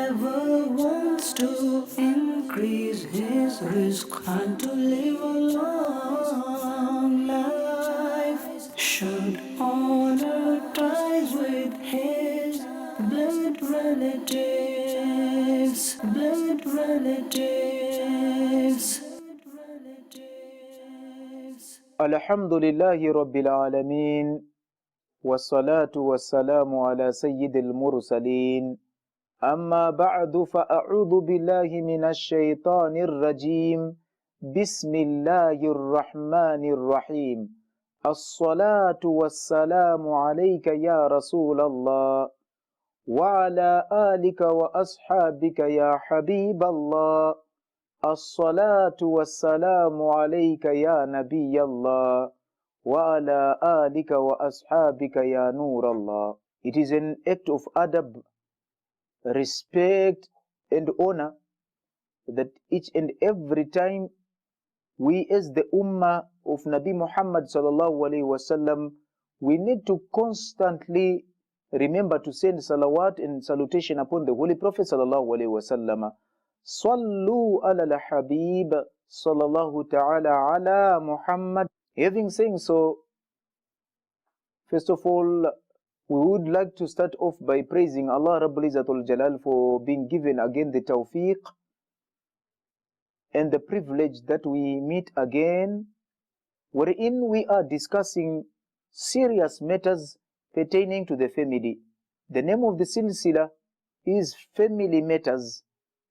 Whoever wants to increase his risk and to live a long life should honor ties with his blood relatives, blood relatives. Alhamdulillahi Rabbil Alameen. والصلاة والسلام على سيد المرسلين أما بعد فأعوذ بالله من الشيطان الرجيم بسم الله الرحمن الرحيم الصلاة والسلام عليك يا رسول الله وعلى آلك وأصحابك يا حبيب الله الصلاة والسلام عليك يا نبي الله وَعَلَىٰ آلِكَ وَأَصْحَابِكَ يَا نُورَ اللَّهِ. It is an act of adab, respect and honor that each and every time we as the ummah of Nabi Muhammad sallallahu alaihi wasallam, we need to constantly remember to send salawat and salutation upon the Holy Prophet sallallahu alaihi wasallam. Sallu ala al-Habib sallallahu ta'ala ala Muhammad. Having said so, first of all, we would like to start off by praising Allah Rabbul Izzatul Jalal for being given again the tawfiq and the privilege that we meet again, wherein we are discussing serious matters pertaining to the family. The name of the silsila is Family Matters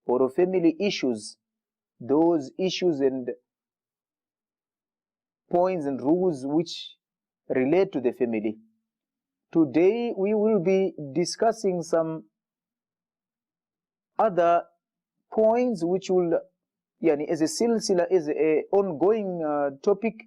or Family Issues. Those issues and points and rules which relate to the family. Today we will be discussing some other points which will, as a silsila, as a ongoing topic.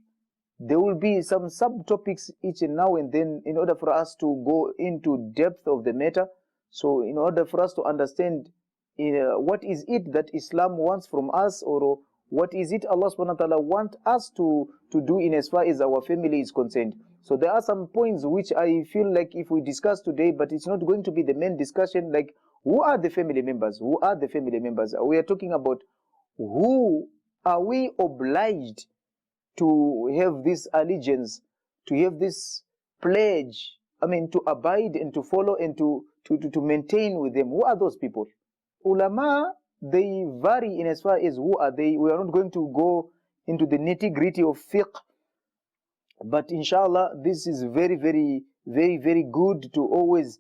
There will be some subtopics each and now and then in order for us to go into depth of the matter. So in order for us to understand what is it that Islam wants from us, or what is it Allah subhanahu wa ta'ala wants us to do in as far as our family is concerned. So there are some points which I feel like if we discuss today, but it's not going to be the main discussion, like who are the family members? Who are the family members? We are talking about who are we obliged to have this allegiance, to have this pledge, to abide and to follow and to maintain with them. Who are those people? Ulama, they vary in as far as who are they. We are not going to go into the nitty-gritty of fiqh, but inshallah this is very, very, very, very good to always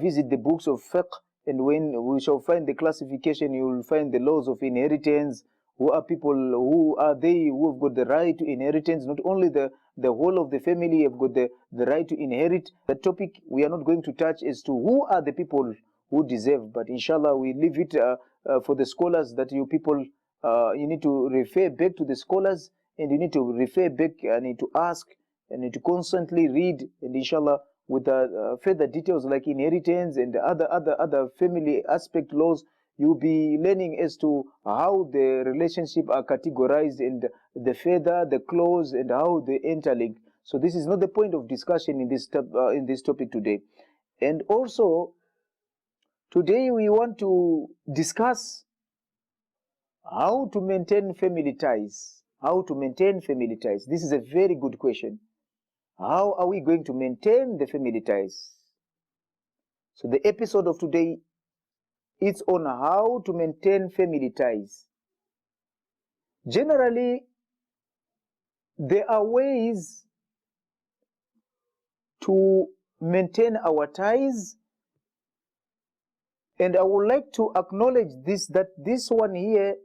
visit the books of fiqh, and when we shall find the classification, you will find the laws of inheritance. Who are people, who are they who have got the right to inheritance? Not only the whole of the family have got the right to inherit. The topic we are not going to touch is to who are the people who deserve, but inshallah we leave it for the scholars, that you people, you need to refer back to the scholars, and you need to refer back and need to ask and need to constantly read, and inshallah with further details like inheritance and other family aspect laws, you'll be learning as to how the relationship are categorized and the further, the close, and how they interlink. So this is not the point of discussion in this topic today. And also, today we want to discuss how to maintain family ties. How to maintain family ties. This is a very good question. How are we going to maintain the family ties? So the episode of today is on how to maintain family ties. Generally, there are ways to maintain our ties, and I would like to acknowledge this, that this one here,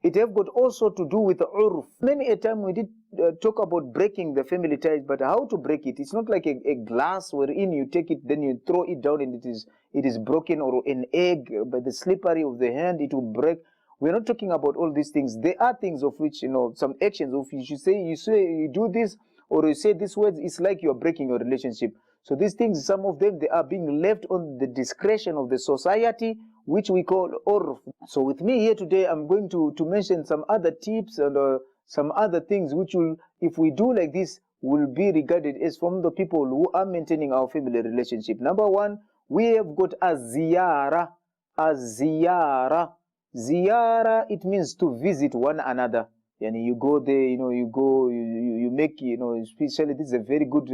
it have got also to do with urf. Many a time we did talk about breaking the family ties, but how to break it? It's not like a glass wherein you take it, then you throw it down and it is broken, or an egg by the slippery of the hand, it will break. We're not talking about all these things. There are things of which, some actions of which you say you do this, or you say these words, it's like you're breaking your relationship. So these things, some of them, they are being left on the discretion of the society, which we call urf. So with me here today, I'm going to mention some other tips and some other things which will, if we do like this, will be regarded as from the people who are maintaining our family relationship. Number one, we have got a ziyara. as ziyara. Ziyara, it means to visit one another. Yani you go there, you make, especially this is a very good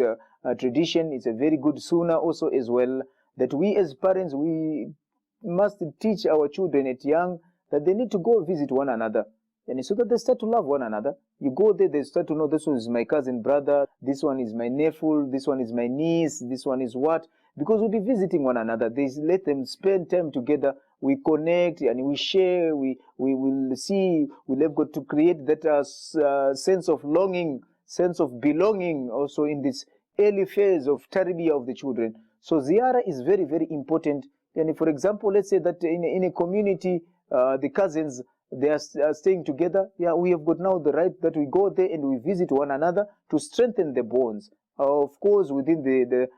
tradition. It's a very good sunnah also as well, that we as parents, we must teach our children at young that they need to go visit one another. And so that they start to love one another. You go there, they start to know this one is my cousin brother, this one is my nephew, this one is my niece, this one is what. Because we'll be visiting one another. They let them spend time together. We connect and we share. We will see. We'll have got to create that sense of longing, sense of belonging also in this early phase of tarbiyah of the children. So ziyarah is very, very important. And for example, let's say that in a community, the cousins, they are staying together. Yeah, we have got now the right that we go there and we visit one another to strengthen the bonds. Of course, within the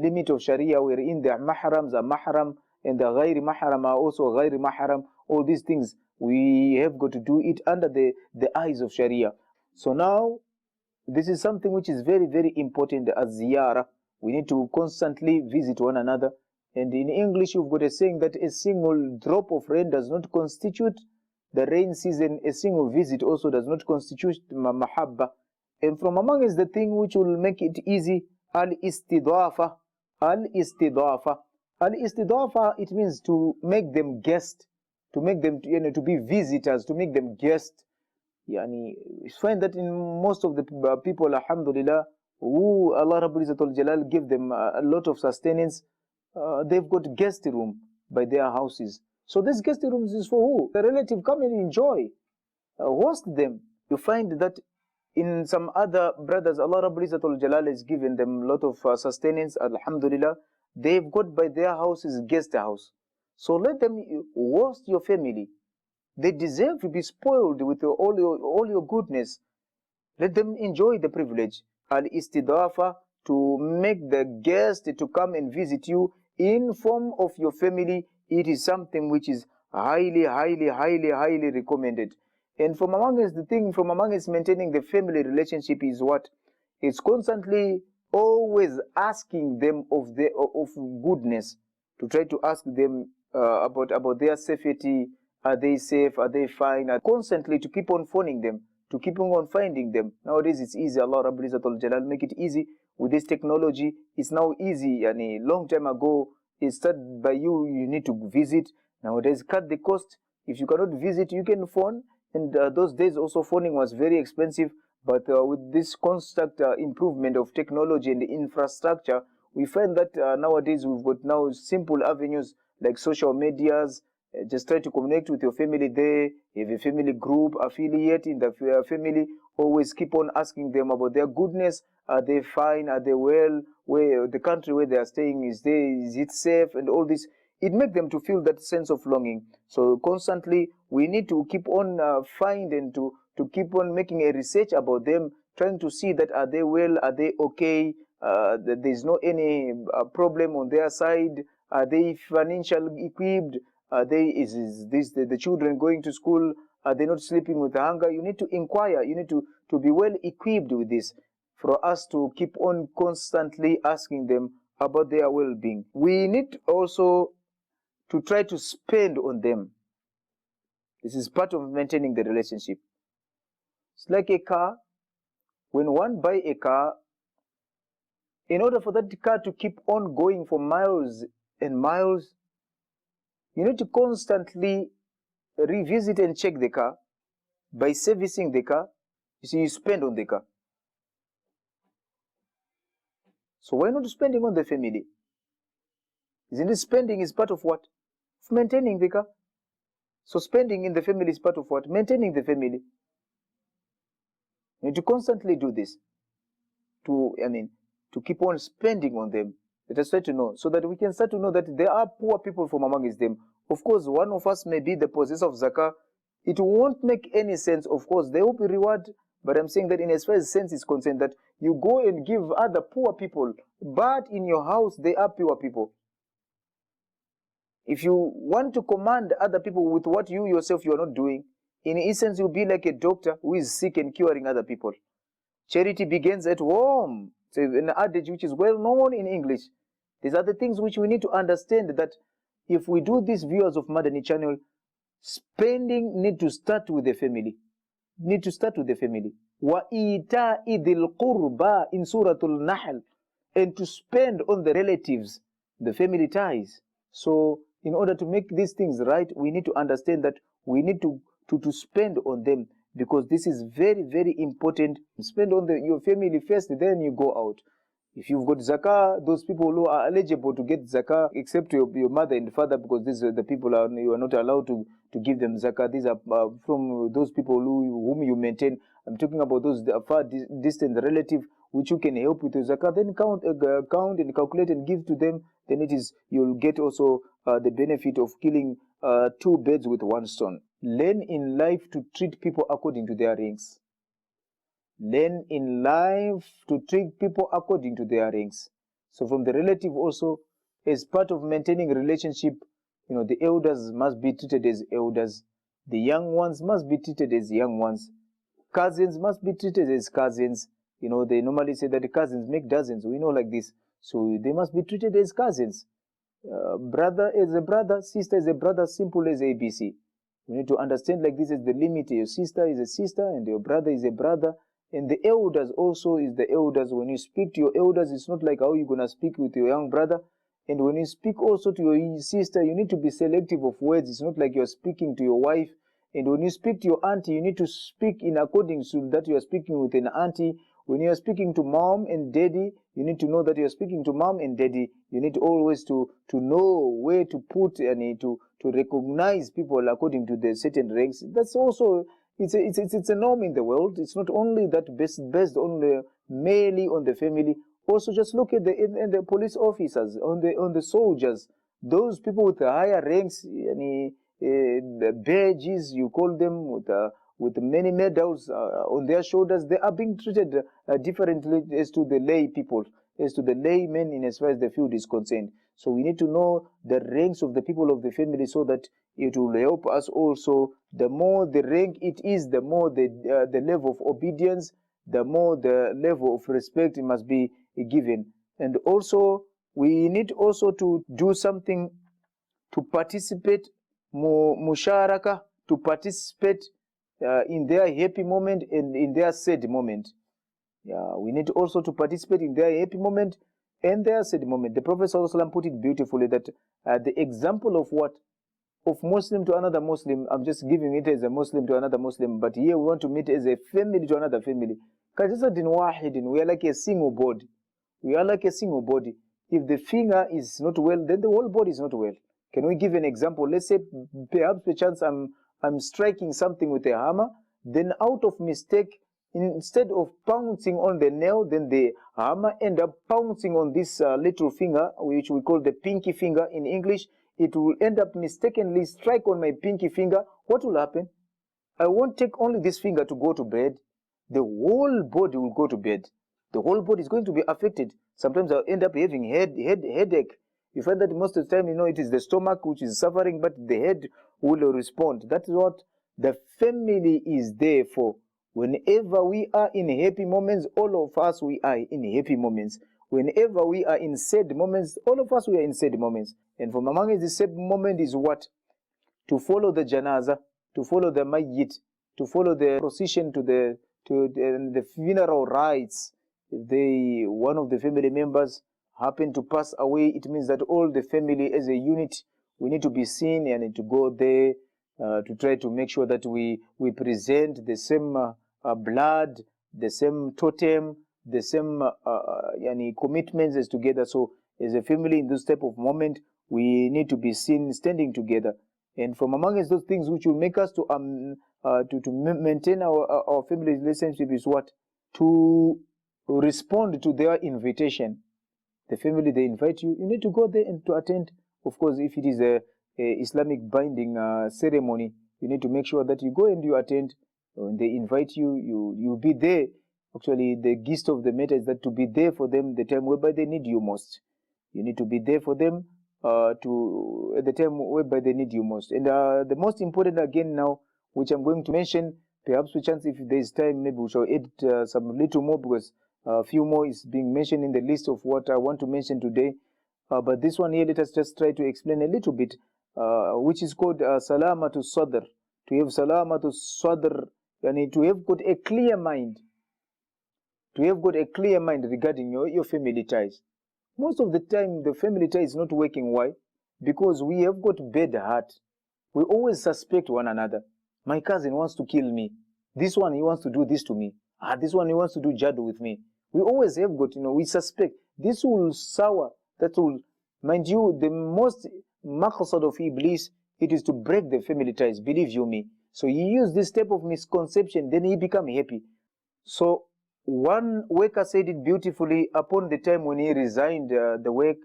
limit of Sharia, wherein the mahrams are mahram and the ghairi mahram are also ghairi mahram. All these things, we have got to do it under the eyes of Sharia. So now, this is something which is very, very important as ziyarah. We need to constantly visit one another. And in English, you've got a saying that a single drop of rain does not constitute the rain season. A single visit also does not constitute mahabba. And from among is the thing which will make it easy, al-istidafa. Al-istidafa. Al-istidafa, it means to make them guest, to make them, to be visitors, to make them guest. Yani, you find that in most of the people, alhamdulillah, who Allah Rabbul Izzatul Jalal give them a lot of sustenance, they've got guest room by their houses. So this guest rooms is for who? The relative come and enjoy, host them. You find that in some other brothers, Allah Rabbul Izzatul Jalal has given them a lot of sustenance, alhamdulillah. They've got by their houses guest house. So let them host your family. They deserve to be spoiled with all your goodness. Let them enjoy the privilege. Al-istidafa, to make the guest to come and visit you in form of your family. It is something which is highly, highly, highly, highly recommended. And from among us, the thing from among us maintaining the family relationship is what? It's constantly always asking them of goodness, to try to ask them about their safety. Are they safe? Are they fine? Constantly to keep on phoning them, to keep on finding them. Nowadays it's easy. Allah Rabbul Izzatul Jalal make it easy with this technology. It's now easy. And a long time ago, it started by you need to visit. Nowadays, cut the cost. If you cannot visit, you can phone. And those days also phoning was very expensive. But with this constant improvement of technology and the infrastructure, we find that nowadays we've got now simple avenues like social medias. Just try to connect with your family there. If a family group affiliate in the family, always keep on asking them about their goodness. Are they fine? Are they well? Where the country where they are staying is it safe? And all this, it makes them to feel that sense of longing. So constantly we need to keep on and to keep on making a research about them, trying to see that are they well? Are they okay? That there's no any problem on their side. Are they financially equipped? Is the children going to school? Are they not sleeping with hunger? You need to inquire. You need to be well equipped with this for us to keep on constantly asking them about their well-being. We need also to try to spend on them. This is part of maintaining the relationship. It's like a car. When one buys a car, in order for that car to keep on going for miles and miles, you need to constantly revisit and check the car. By servicing the car, you see, you spend on the car. So why not spending on the family? Isn't it spending is part of what? Of maintaining the car. So spending in the family is part of what? Maintaining the family. You need to constantly do this. To keep on spending on them. Let us try to know, so that we can start to know that there are poor people from amongst them. Of course, one of us may be the possessor of zakah. It won't make any sense. Of course, there will be reward. But I'm saying that in as far as sense is concerned, that you go and give other poor people, but in your house, they are poor people. If you want to command other people with what you yourself you are not doing, in essence, you'll be like a doctor who is sick and curing other people. Charity begins at home. It's an adage which is well known in English. These are the things which we need to understand, that if we do this, viewers of Madani Channel, spending need to start with the family. Need to start with the family. Wa ita'i dhil qurba in Suratul Nahl, and to spend on the relatives, the family ties. So in order to make these things right, we need to understand that we need to spend on them, because this is very, very important. Spend on your family first, then you go out. If you've got zakah, those people who are eligible to get zakah, except your mother and father, because these are the people you are not allowed to give them zakah. These are from those people whom you maintain. I'm talking about those far distant relative which you can help with your zakah. Then count and calculate and give to them. Then you'll get also the benefit of killing two birds with one stone. Learn in life to treat people according to their ranks. Learn in life to treat people according to their ranks. So from the relative also, as part of maintaining a relationship, the elders must be treated as elders. The young ones must be treated as young ones. Cousins must be treated as cousins. They normally say that the cousins make dozens. We know like this. So they must be treated as cousins. Brother is a brother, sister is a brother, simple as ABC. You need to understand like this is the limit. Your sister is a sister and your brother is a brother. And the elders also is the elders. When you speak to your elders, it's not like how you're going to speak with your young brother. And when you speak also to your sister, you need to be selective of words. It's not like you're speaking to your wife. And when you speak to your auntie, you need to speak in accordance to that you are speaking with an auntie. When you are speaking to mom and daddy, you need to know that you are speaking to mom and daddy. You need always to know where to put and to recognize people according to the certain ranks. That's also it's a norm in the world. It's not only that based on mainly on the family. Also, just look at the police officers, on the soldiers, those people with the higher ranks, the badges you call them, with many medals on their shoulders. They are being treated differently as to the lay people, as to the laymen in as far as the field is concerned. So we need to know the ranks of the people of the family so that it will help us also. The more the rank it is, the more the level of obedience, the more the level of respect must be given. And also, we need also to do something to participate, musharaka, to participate in their happy moment and in their sad moment. Yeah, we need also to participate in their happy moment and their sad moment. The Prophet ﷺ put it beautifully that the example of what? Of Muslim to another Muslim, I'm just giving it as a Muslim to another Muslim, but here we want to meet as a family to another family. We are like a single body. We are like a single body. If the finger is not well, then the whole body is not well. Can we give an example? Let's say perhaps perchance I'm striking something with a hammer, then out of mistake, instead of pouncing on the nail, then the hammer end up pouncing on this little finger, which we call the pinky finger in English. It will end up mistakenly strike on my pinky finger. What will happen? I won't take only this finger to go to bed. The whole body will go to bed. The whole body is going to be affected. Sometimes I'll end up having headache. You find that most of the time, it is the stomach which is suffering, but the head will respond. That is what the family is there for. Whenever we are in happy moments, all of us, we are in happy moments. Whenever we are in sad moments, all of us, we are in sad moments. And from among us, the sad moment is what? To follow the janaza, to follow the mayyit, to follow the procession to the funeral rites. If one of the family members happen to pass away, it means that all the family as a unit, we need to be seen and to go there to try to make sure that we present the same blood, the same totem, the same commitments as together. So as a family in this type of moment, we need to be seen standing together. And from among us, those things which will make us to maintain our family relationship is what? To respond to their invitation. The family, they invite you, you need to go there and to attend. Of course, if it is a Islamic binding ceremony, you need to make sure that you go and you attend. When they invite you, you'll be there. Actually, the gist of the matter is that to be there for them the time whereby they need you most. You need to be there for them at the time whereby they need you most. And the most important again now, which I'm going to mention, perhaps with chance if there is time, maybe we shall add some little more, because a few more is being mentioned in the list of what I want to mention today. But this one here, let us just try to explain a little bit, which is called salamatu sadr. To have salamatu sadr, yani to have got a clear mind. To have got a clear mind regarding your family ties. Most of the time, the family tie is not working. Why? Because we have got bad heart. We always suspect one another. My cousin wants to kill me. This one, he wants to do this to me. This one, he wants to do jaddu with me. We always have got, we suspect. This will sour. That will, mind you, the most maqsad of Iblis, it is to break the family ties, believe you me. So he used this type of misconception, then he become happy. So one worker said it beautifully upon the time when he resigned the work.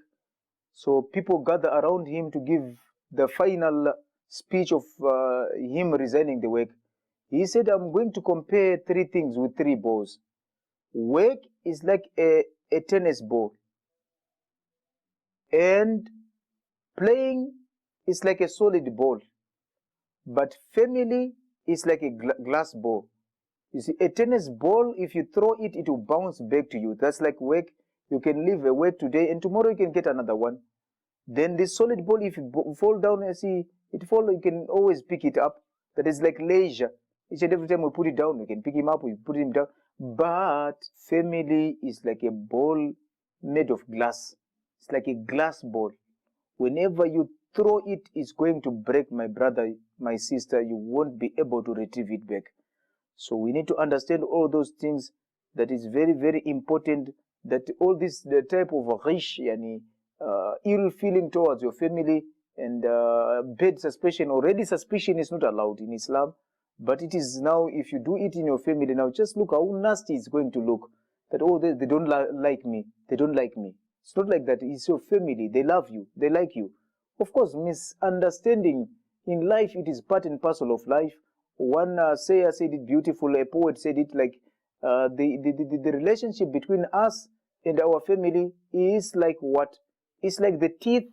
So people gather around him to give the final speech of him resigning the work. He said, I'm going to compare three things with three balls. Work is like a tennis ball. And playing is like a solid ball. But family is like a glass ball. You see, a tennis ball, if you throw it, it will bounce back to you. That's like work. You can leave a work today, and tomorrow you can get another one. Then this solid ball, if you fall down, you see, it fall, you can always pick it up. That is like leisure. Each and every time we put it down, we can pick him up, we put him down. But family is like a ball made of glass. It's like a glass ball. Whenever you throw it, it's going to break, my brother, my sister. You won't be able to retrieve it back. So we need to understand all those things. That is very, very important. That all this, the type of ghish, ill feeling towards your family and bad suspicion. Already suspicion is not allowed in Islam. But it is now, if you do it in your family, now just look how nasty it's going to look. That, oh, they don't like me. They don't like me. It's not like that. It's your family. They love you. They like you. Of course, misunderstanding in life, it is part and parcel of life. One sayer said it beautiful. A poet said it like the relationship between us and our family is like what? It's like the teeth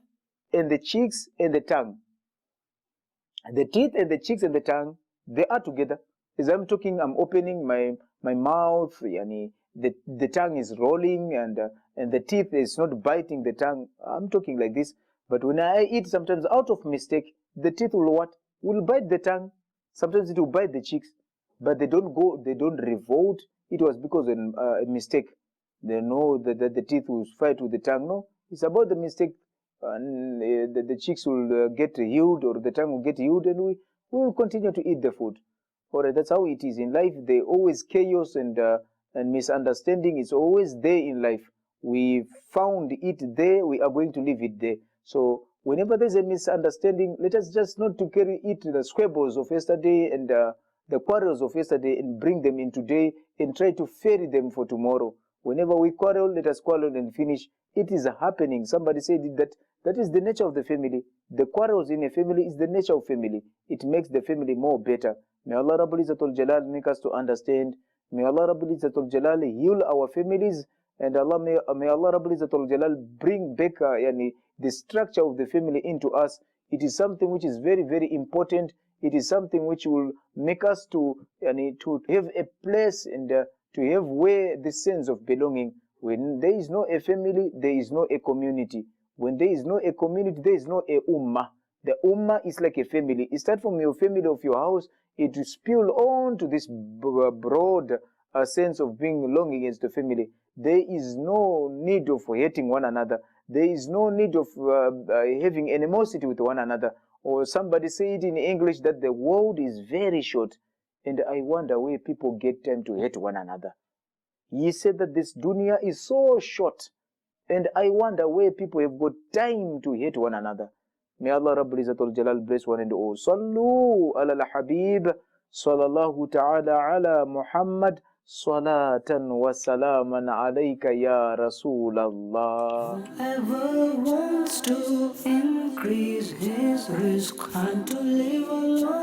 and the cheeks and the tongue. The teeth and the cheeks and the tongue, they are together. As I'm talking, I'm opening my mouth. The tongue is rolling and the teeth is not biting the tongue. I'm talking like this. But when I eat, sometimes out of mistake, the teeth will what? Will bite the tongue. Sometimes it will bite the cheeks. But they don't revolt. It was because of a mistake. They know that the teeth will fight with the tongue. No, it's about the mistake. And the cheeks will get healed, or the tongue will get healed, and we will continue to eat the food. Alright, that's how it is in life. There always chaos and misunderstanding is always there in life. We found it there, we are going to leave it there. So whenever there's a misunderstanding, let us just not to carry it, the squabbles of yesterday and the quarrels of yesterday, and bring them in today and try to ferry them for tomorrow. Whenever we quarrel, let us quarrel and finish. It is happening. Somebody said that is the nature of the family. The quarrels in a family is the nature of family. It makes the family more better. May Allah Rabbul Izzatul Jalal make us to understand. May Allah Rabbul Izzatul Jalal heal our families. And may Allah Rabbul Izzatul Jalal bring back the structure of the family into us. It is something which is very, very important. It is something which will make us to have a place and to have where the sense of belonging. When there is no a family, there is no a community. When there is no a community, there is no a ummah. The ummah is like a family. It starts from your family of your house. It will spill on to this broad sense of being belonging as the family. There is no need of hating one another. There is no need of having animosity with one another. Or somebody said in English that the world is very short. And I wonder where people get time to hate one another. He said that this dunya is so short. And I wonder where people have got time to hate one another. May Allah Rabbul Izzatul Jalal bless one and all. Sallu ala al-Habib. Sallallahu ta'ala ala Muhammad. Salatan wa salaman alayka ya Rasulallah. Whoever wants to increase his risk and to live a long